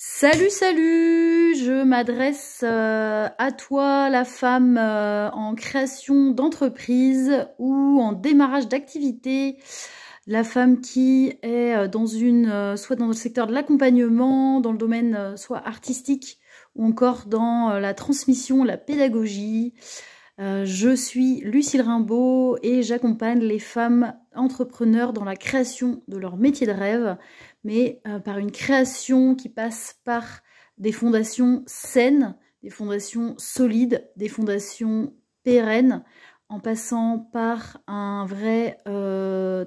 Salut, salut! Je m'adresse à toi, la femme en création d'entreprise ou en démarrage d'activité, la femme qui est soit dans le secteur de l'accompagnement, dans le domaine soit artistique ou encore dans la transmission, la pédagogie. Je suis Lucille Rimbaud et j'accompagne les femmes entrepreneurs dans la création de leur métier de rêve, mais par une création qui passe par des fondations saines, des fondations solides, des fondations pérennes, en passant par un vrai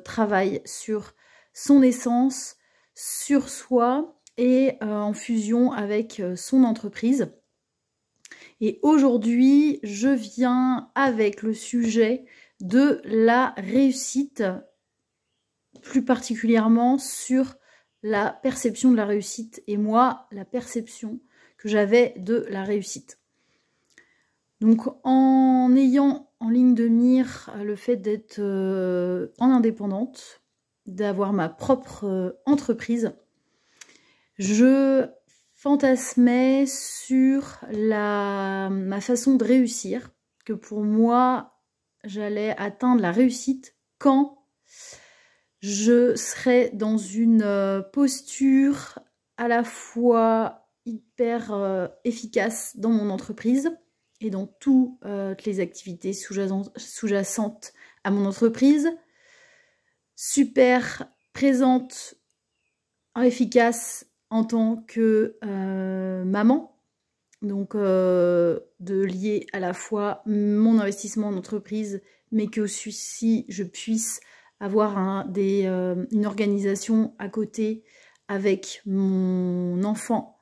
travail sur son essence, sur soi et en fusion avec son entreprise. Et aujourd'hui, je viens avec le sujet de la réussite, plus particulièrement sur la perception de la réussite et moi, la perception que j'avais de la réussite. Donc en ayant en ligne de mire le fait d'être en indépendante, d'avoir ma propre entreprise, je fantasmais sur ma façon de réussir, que pour moi, j'allais atteindre la réussite quand je serais dans une posture à la fois hyper efficace dans mon entreprise et dans toutes les activités sous-jacentes à mon entreprise, super présente, efficace en tant que maman, donc de lier à la fois mon investissement en entreprise, mais que aussi je puisse avoir une organisation à côté avec mon enfant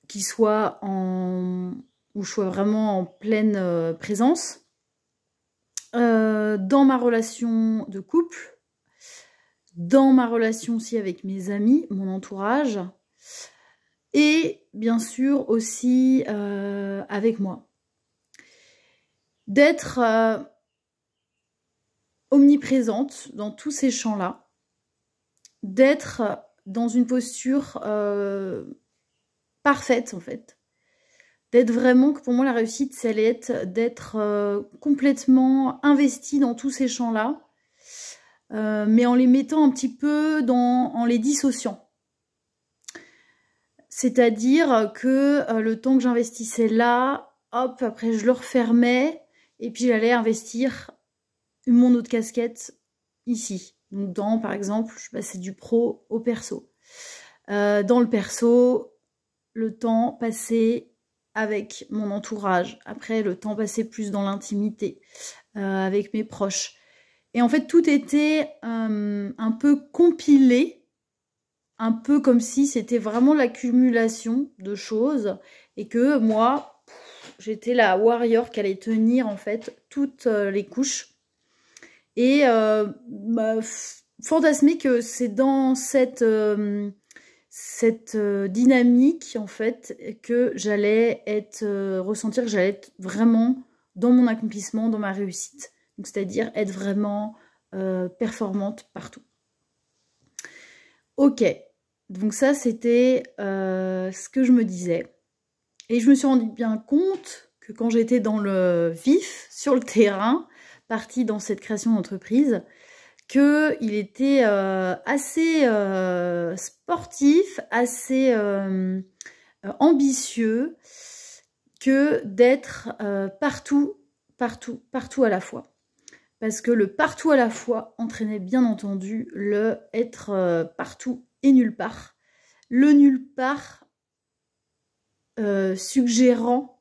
qui soit où je sois vraiment en pleine présence. Dans ma relation de couple, dans ma relation aussi avec mes amis, mon entourage, et bien sûr aussi avec moi. D'être omniprésente dans tous ces champs-là, d'être dans une posture parfaite en fait, d'être vraiment, que pour moi la réussite, c'est d'être complètement investie dans tous ces champs-là, mais en les mettant un petit peu en les dissociant. C'est-à-dire que le temps que j'investissais là, hop, après je le refermais, et puis j'allais investir mon autre casquette ici. Donc par exemple, je passais du pro au perso. Dans le perso, le temps passé avec mon entourage. Après, le temps passé plus dans l'intimité, avec mes proches. Et en fait, tout était un peu compilé, un peu comme si c'était vraiment l'accumulation de choses et que moi, j'étais la warrior qui allait tenir en fait toutes les couches. Et fantasmer que c'est dans cette dynamique en fait que j'allais ressentir que j'allais être vraiment dans mon accomplissement, dans ma réussite. C'est-à-dire être vraiment performante partout. Ok, donc ça c'était ce que je me disais. Et je me suis rendu bien compte que quand j'étais dans le vif, sur le terrain, partie dans cette création d'entreprise, qu'il était assez sportif, assez ambitieux, que d'être partout à la fois. Parce que le partout à la fois entraînait bien entendu le être partout et nulle part. Le nulle part suggérant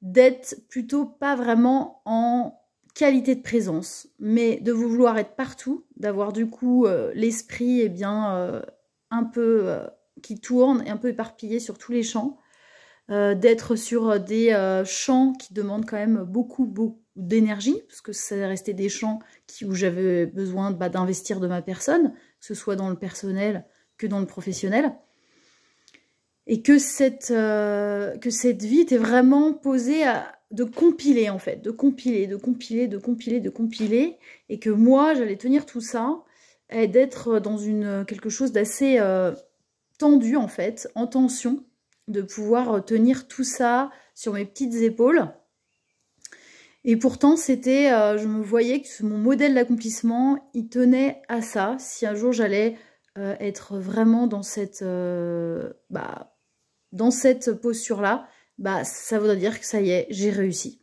d'être plutôt pas vraiment en qualité de présence, mais de vouloir être partout, d'avoir du coup l'esprit un peu qui tourne et un peu éparpillé sur tous les champs, d'être sur des champs qui demandent quand même beaucoup d'énergie, parce que ça restait des champs où j'avais besoin d'investir de ma personne, que ce soit dans le personnel que dans le professionnel, et que cette vie était vraiment posée de compiler en fait, de compiler, et que moi j'allais tenir tout ça et d'être dans quelque chose d'assez tendu en fait, en tension, de pouvoir tenir tout ça sur mes petites épaules. Et pourtant, c'était, je me voyais que mon modèle d'accomplissement, il tenait à ça. Si un jour j'allais être vraiment dans cette posture-là, ça voudrait dire que ça y est, j'ai réussi.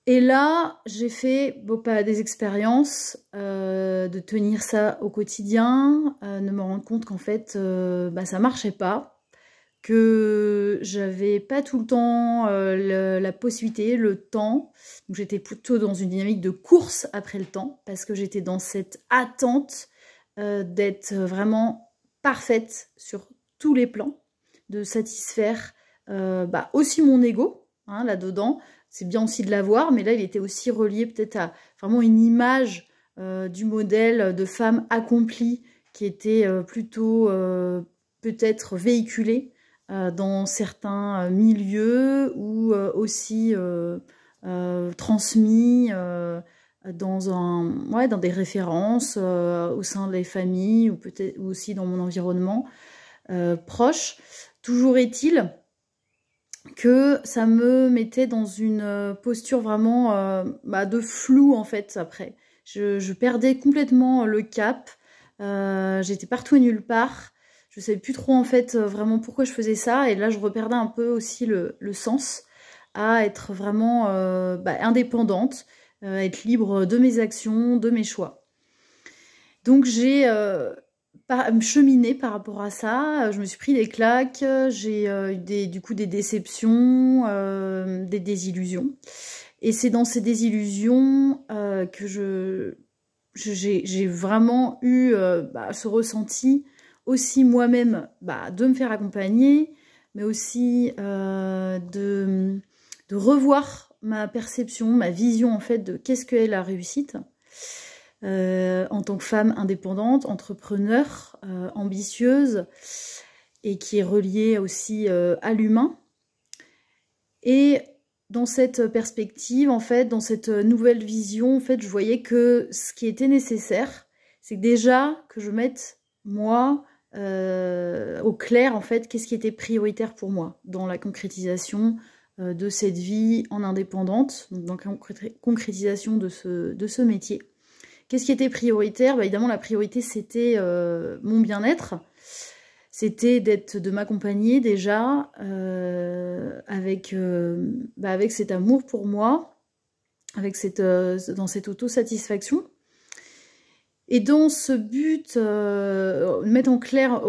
Et là, j'ai fait des expériences de tenir ça au quotidien, de me rendre compte qu'en fait, ça marchait pas, que j'avais pas tout le temps la possibilité, le temps. Donc j'étais plutôt dans une dynamique de course après le temps, parce que j'étais dans cette attente d'être vraiment parfaite sur tous les plans, de satisfaire aussi mon ego, hein, là-dedans. C'est bien aussi de l'avoir, mais là, il était aussi relié peut-être à vraiment une image du modèle de femme accomplie qui était plutôt peut-être véhiculée dans certains milieux ou aussi transmis dans des références au sein des familles ou peut-être aussi dans mon environnement proche. Toujours est-il que ça me mettait dans une posture vraiment de flou en fait après. Je perdais complètement le cap, j'étais partout et nulle part, je savais plus trop en fait vraiment pourquoi je faisais ça, et là je reperdais un peu aussi le sens à être vraiment indépendante, être libre de mes actions, de mes choix. Donc j'ai cheminer par rapport à ça, je me suis pris des claques, j'ai eu des déceptions, des désillusions. Et c'est dans ces désillusions que j'ai vraiment eu ce ressenti aussi moi-même de me faire accompagner, mais aussi de revoir ma perception, ma vision en fait de qu'est-ce qu'est la réussite. En tant que femme indépendante, entrepreneur, ambitieuse, et qui est reliée aussi à l'humain. Et dans cette perspective, en fait, dans cette nouvelle vision, en fait, je voyais que ce qui était nécessaire, c'est déjà que je mette, moi, au clair, en fait, qu'est-ce qui était prioritaire pour moi dans la concrétisation de cette vie en indépendante, donc dans la concrétisation de ce métier. Qu'est-ce qui était prioritaire ? Évidemment, la priorité, c'était mon bien-être. C'était de m'accompagner déjà avec cet amour pour moi, avec dans cette autosatisfaction. Et dans ce but, mettre au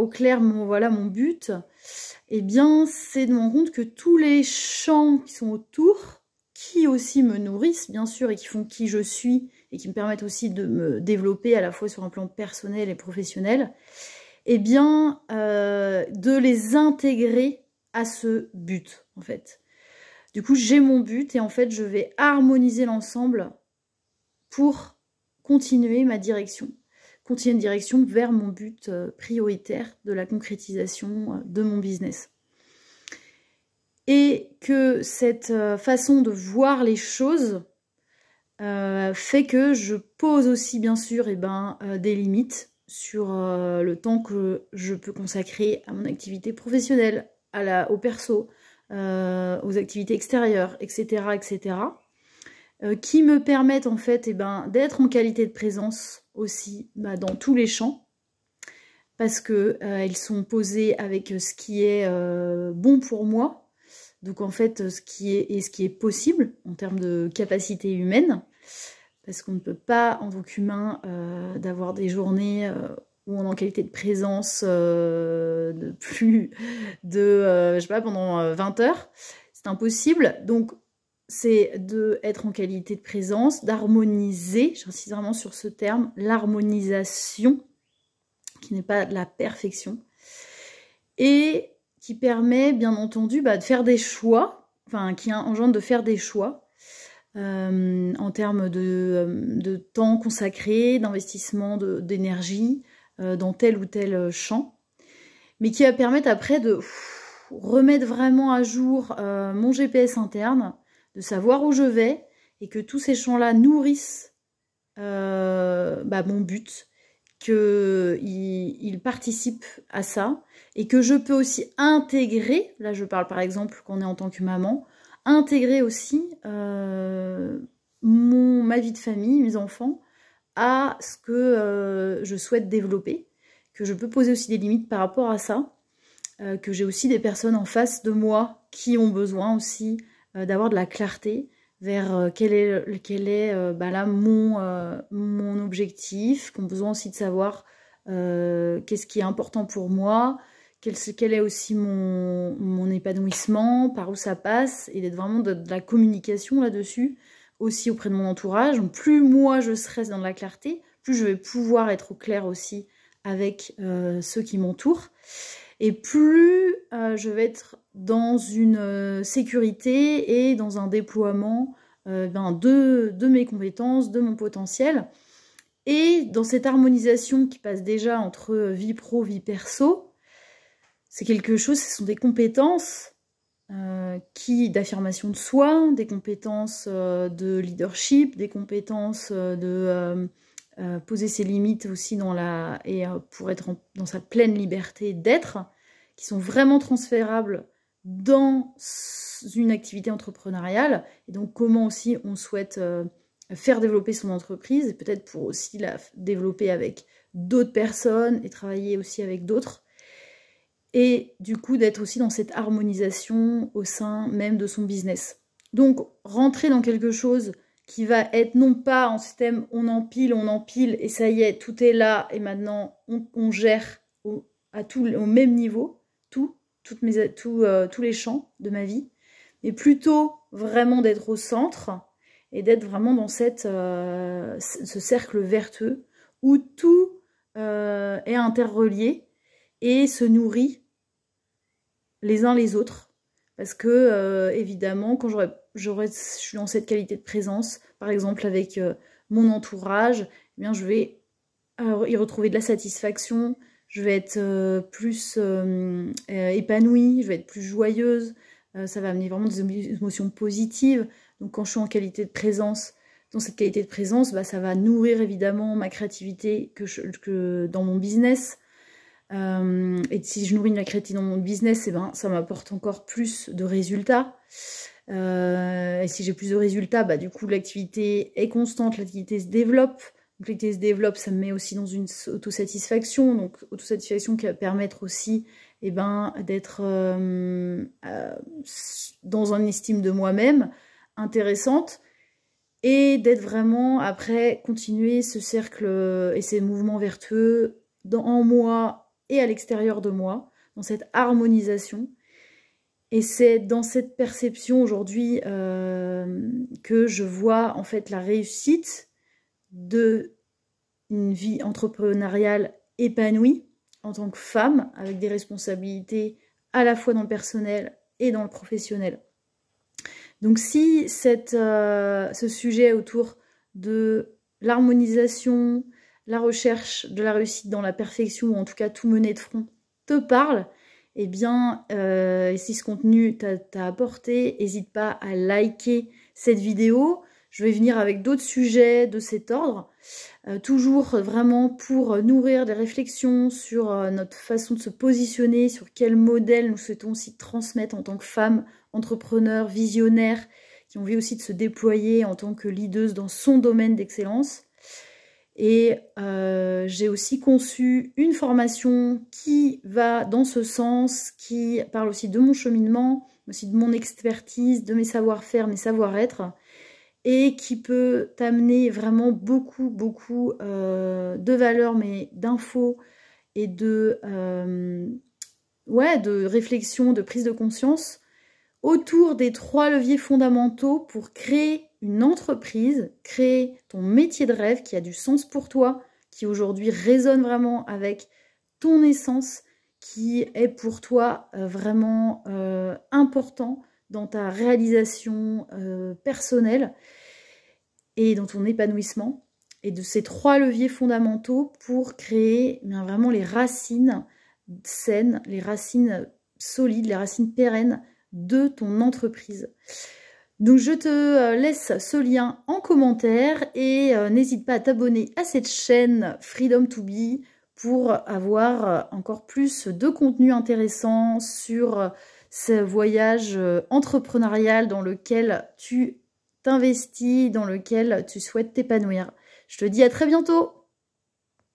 clair mon but, eh bien, c'est de me rendre compte que tous les champs qui sont autour, qui aussi me nourrissent, bien sûr, et qui font qui je suis, et qui me permettent aussi de me développer à la fois sur un plan personnel et professionnel, eh bien, de les intégrer à ce but, en fait. Du coup, j'ai mon but, et en fait, je vais harmoniser l'ensemble pour continuer ma direction. Continuer une direction vers mon but prioritaire de la concrétisation de mon business. Et que cette façon de voir les choses fait que je pose aussi bien sûr des limites sur le temps que je peux consacrer à mon activité professionnelle, au perso, aux activités extérieures, etc. etc. Qui me permettent en fait d'être en qualité de présence aussi dans tous les champs, parce que ils sont posés avec ce qui est bon pour moi. Donc en fait, ce qui est possible en termes de capacité humaine, parce qu'on ne peut pas, en tant qu'humain, d'avoir des journées où on est en qualité de présence de plus de, je sais pas, pendant 20 heures. C'est impossible. Donc, c'est d'être en qualité de présence, d'harmoniser, j'insiste vraiment sur ce terme, l'harmonisation, qui n'est pas de la perfection, et qui permet bien entendu de faire des choix, qui engendre de faire des choix en termes de temps consacré, d'investissement d'énergie dans tel ou tel champ, mais qui va permettre après de remettre vraiment à jour mon GPS interne, de savoir où je vais, et que tous ces champs-là nourrissent mon but, qu'il participe à ça et que je peux aussi intégrer, là je parle par exemple qu'on est en tant que maman, intégrer aussi ma vie de famille, mes enfants, à ce que je souhaite développer, que je peux poser aussi des limites par rapport à ça, que j'ai aussi des personnes en face de moi qui ont besoin aussi d'avoir de la clarté vers quel est là, mon objectif, qui ont besoin aussi de savoir qu'est-ce qui est important pour moi, quel est aussi mon épanouissement, par où ça passe, et d'être vraiment de la communication là-dessus, aussi auprès de mon entourage. Donc, plus moi je serai dans de la clarté, plus je vais pouvoir être au clair aussi avec ceux qui m'entourent, et plus je vais être dans une sécurité et dans un déploiement de mes compétences, de mon potentiel, et dans cette harmonisation qui passe déjà entre vie pro, vie perso. C'est quelque chose, ce sont des compétences d'affirmation de soi, des compétences de leadership, des compétences de poser ses limites aussi pour être dans sa pleine liberté d'être, qui sont vraiment transférables dans une activité entrepreneuriale, et donc comment aussi on souhaite faire développer son entreprise, et peut-être pour aussi la développer avec d'autres personnes et travailler aussi avec d'autres, et du coup d'être aussi dans cette harmonisation au sein même de son business. Donc rentrer dans quelque chose qui va être non pas en système on empile et ça y est, tout est là et maintenant on gère au même niveau tous les champs de ma vie, mais plutôt vraiment d'être au centre et d'être vraiment dans ce cercle vertueux où tout est interrelié et se nourrit les uns les autres. Parce que, évidemment, quand je suis dans cette qualité de présence, par exemple avec mon entourage, eh bien, je vais y retrouver de la satisfaction, je vais être plus épanouie, je vais être plus joyeuse, ça va amener vraiment des émotions positives. Donc quand je suis en qualité de présence, dans cette qualité de présence, ça va nourrir évidemment ma créativité que dans mon business. Et si je nourris la créativité dans mon business, ça m'apporte encore plus de résultats. Et si j'ai plus de résultats, du coup l'activité est constante, l'activité se développe. Donc l'activité se développe, ça me met aussi dans une autosatisfaction. Donc autosatisfaction qui va permettre aussi d'être dans une estime de moi-même intéressante, et d'être vraiment, après, continuer ce cercle et ces mouvements vertueux en moi et à l'extérieur de moi, dans cette harmonisation. Et c'est dans cette perception aujourd'hui que je vois en fait la réussite d'une vie entrepreneuriale épanouie en tant que femme, avec des responsabilités à la fois dans le personnel et dans le professionnel. Donc si ce sujet autour de l'harmonisation, la recherche de la réussite dans la perfection, ou en tout cas tout mener de front, te parle, eh bien, si ce contenu t'a apporté, n'hésite pas à liker cette vidéo. Je vais venir avec d'autres sujets de cet ordre, toujours vraiment pour nourrir des réflexions sur notre façon de se positionner, sur quel modèle nous souhaitons aussi transmettre en tant que femmes, entrepreneurs, visionnaires, qui ont envie aussi de se déployer en tant que leaders dans son domaine d'excellence. Et j'ai aussi conçu une formation qui va dans ce sens, qui parle aussi de mon cheminement, aussi de mon expertise, de mes savoir-faire, mes savoir-être, et qui peut t'amener vraiment beaucoup de valeur, mais d'infos et de réflexion, de prise de conscience autour des 3 leviers fondamentaux pour créer une entreprise, créer ton métier de rêve qui a du sens pour toi, qui aujourd'hui résonne vraiment avec ton essence, qui est pour toi vraiment important dans ta réalisation personnelle et dans ton épanouissement. Et de ces 3 leviers fondamentaux pour créer vraiment les racines saines, les racines solides, les racines pérennes de ton entreprise. Donc je te laisse ce lien en commentaire et n'hésite pas à t'abonner à cette chaîne Freedom to Be pour avoir encore plus de contenu intéressant sur ce voyage entrepreneurial dans lequel tu t'investis, dans lequel tu souhaites t'épanouir. Je te dis à très bientôt!